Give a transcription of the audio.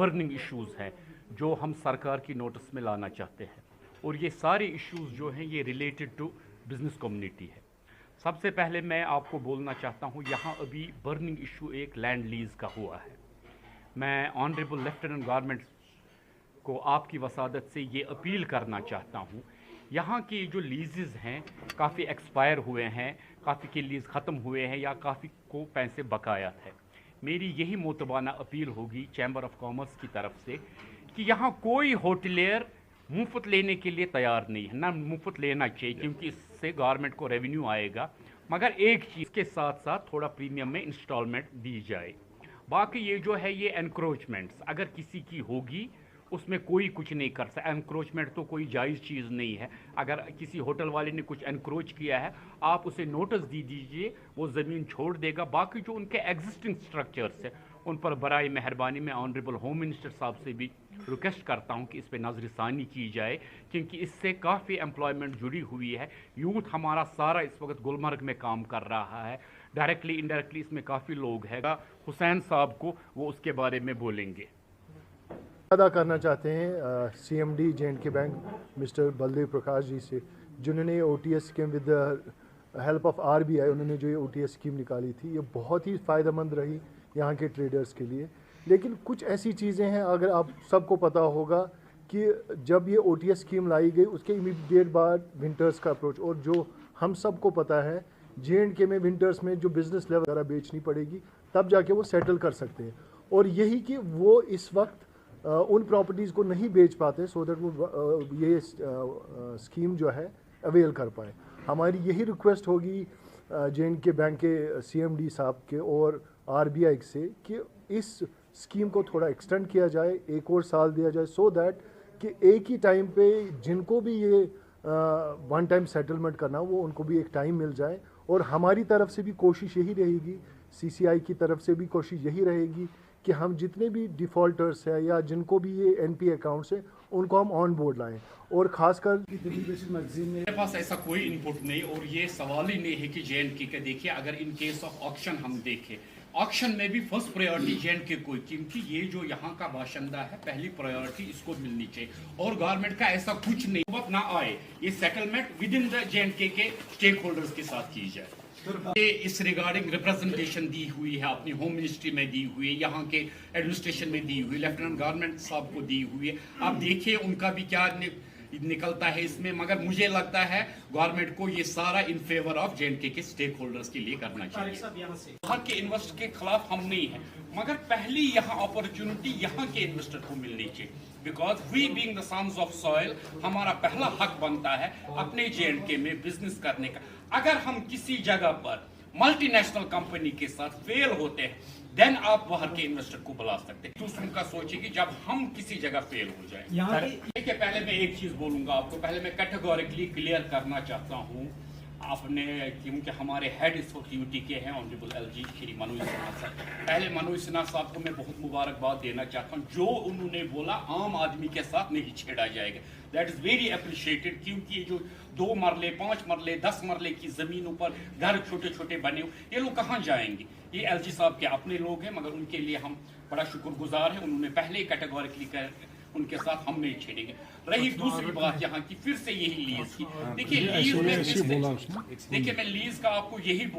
Burning issues हैं जो हम सरकार की नोटिस में लाना चाहते हैं, और ये सारे इश्यूज़ जो हैं ये रिलेटेड टू बिज़नेस कम्युनिटी है। सबसे पहले मैं आपको बोलना चाहता हूँ, यहाँ अभी बर्निंग इशू एक लैंड लीज़ का हुआ है। मैं ऑनरेबल लेफ्टिनेंट गवर्नमेंट को आपकी वसादत से ये अपील करना चाहता हूँ, यहाँ की जो लीज़ेज़ हैं काफ़ी एक्सपायर हुए हैं, काफ़ी के लीज़ ख़त्म हुए हैं या काफ़ी को पैसे बकाया है। मेरी यही मोतबाना अपील होगी चैम्बर ऑफ कॉमर्स की तरफ से कि यहाँ कोई होटलियर मुफ्त लेने के लिए तैयार नहीं है, ना मुफ्त लेना चाहिए, क्योंकि इससे गवर्नमेंट को रेवेन्यू आएगा, मगर एक चीज़ के साथ साथ थोड़ा प्रीमियम में इंस्टॉलमेंट दी जाए। बाकी ये जो है ये एनक्रोचमेंट्स अगर किसी की होगी उसमें कोई कुछ नहीं कर सकता। एनक्रोचमेंट तो कोई जायज़ चीज़ नहीं है। अगर किसी होटल वाले ने कुछ एनक्रोच किया है, आप उसे नोटिस दे दीजिए, वो ज़मीन छोड़ देगा। बाकी जो उनके एग्जिस्टिंग स्ट्रक्चर्स है उन पर बराए मेहरबानी मैं ऑनरेबल होम मिनिस्टर साहब से भी रिक्वेस्ट करता हूं कि इस पर नज़रसानी की जाए, क्योंकि इससे काफ़ी एम्प्लॉयमेंट जुड़ी हुई है। यूथ हमारा सारा इस वक्त गुलमर्ग में काम कर रहा है, डायरेक्टली इनडायरेक्टली इसमें काफ़ी लोग हैं। हुसैन साहब को वो उसके बारे में बोलेंगे। अदा करना चाहते हैं CMD J&K bank mister Baldev Prakash ji से, जिन्होंने OTS scheme with help of RBI उन्होंने जो ये OTS स्कीम निकाली थी, ये बहुत ही फ़ायदेमंद रही यहाँ के ट्रेडर्स के लिए। लेकिन कुछ ऐसी चीज़ें हैं, अगर आप सबको पता होगा कि जब ये OTS स्कीम लाई गई उसके इमीडिएट बाद विंटर्स का अप्रोच, और जो हम सबको पता है J&K में विंटर्स में जो बिज़नेस लेवल वगैरह बेचनी पड़ेगी तब जाके वो सेटल कर सकते हैं, और यही कि वो इस वक्त उन प्रॉपर्टीज़ को नहीं बेच पाते सो दैट वो ये स्कीम जो है अवेल कर पाए। हमारी यही रिक्वेस्ट होगी J&K बैंक के CMD साहब के और RBI से कि इस स्कीम को थोड़ा एक्सटेंड किया जाए, एक और साल दिया जाए, सो दैट कि एक ही टाइम पे जिनको भी ये वन टाइम सेटलमेंट करना वो उनको भी एक टाइम मिल जाए। और हमारी तरफ से भी कोशिश यही रहेगी, CCI की तरफ से भी कोशिश यही रहेगी कि हम जितने भी डिफ़ॉल्टर्स हैं या जिनको भी ये NP अकाउंट्स हैं उनको हम ऑन बोर्ड लाएं। और ख़ासकर मेरे पास ऐसा कोई इनपुट नहीं, और ये सवाल ही नहीं है कि J&K का देखिए, अगर इन केस ऑफ ऑक्शन हम देखें, ऑक्शन में भी फर्स्ट प्रायोरिटी J&K को, क्योंकि ये जो यहाँ का बाशिंदा है पहली प्रायोरिटी इसको मिलनी चाहिए, और गवर्नमेंट का ऐसा कुछ नहीं वक्त ना आए, ये settlement with in the J&K के स्टेक होल्डर्स के साथ की जाए। ये इस रिगार्डिंग रिप्रेजेंटेशन दी हुई है, अपनी होम मिनिस्ट्री में दी हुई है, यहाँ के एडमिनिस्ट्रेशन में दी हुई, लेफ्टिनेंट गवर्नमेंट साहब को दी हुई है। आप देखिए उनका भी क्या निकलता है इसमें, मगर मुझे लगता है गवर्नमेंट को ये सारा इन फेवर ऑफ J&K के स्टेक होल्डर्स के लिए करना चाहिए। यहाँ के इन्वेस्टर के खिलाफ हम नहीं है, मगर पहली यहाँ अपॉर्चुनिटी यहाँ के इन्वेस्टर को मिलनी चाहिए, because we being the sons of soil हमारा पहला हक बनता है अपने J&K में बिजनेस करने का। अगर हम किसी जगह पर मल्टीनेशनल कंपनी के साथ फेल होते हैं, देन आप बाहर के इन्वेस्टर को बुला सकते हैं। दूसरों का सोचिए कि जब हम किसी जगह फेल हो जाए। देखिए पहले मैं एक चीज बोलूंगा आपको, पहले मैं कैटेगोरिकली क्लियर करना चाहता हूँ आपने, क्योंकि हमारे हेड इस वक्त UT के हैं ऑनरेबल LG श्री मनोज सिन्हा साहब। पहले मनोज सिन्हा साहब को मैं बहुत मुबारकबाद देना चाहता हूँ, जो उन्होंने बोला आम आदमी के साथ नहीं छेड़ा जाएगा, दैट इज़ वेरी अप्रिशिएटेड। क्योंकि ये जो 2 मरले 5 मरले 10 मरले की ज़मीनों पर घर छोटे छोटे बने हुए, ये लोग कहाँ जाएंगे? ये LG साहब के अपने लोग हैं, मगर उनके लिए हम बड़ा शुक्रगुजार हैं, उन्होंने पहले ही कैटेगोरिकली कर उनके साथ हम नहीं छेड़ेंगे। रही दूसरी बात यहाँ की, फिर से यही लीज की, देखिए लीज में, देखिए मैं लीज का आपको यही बोल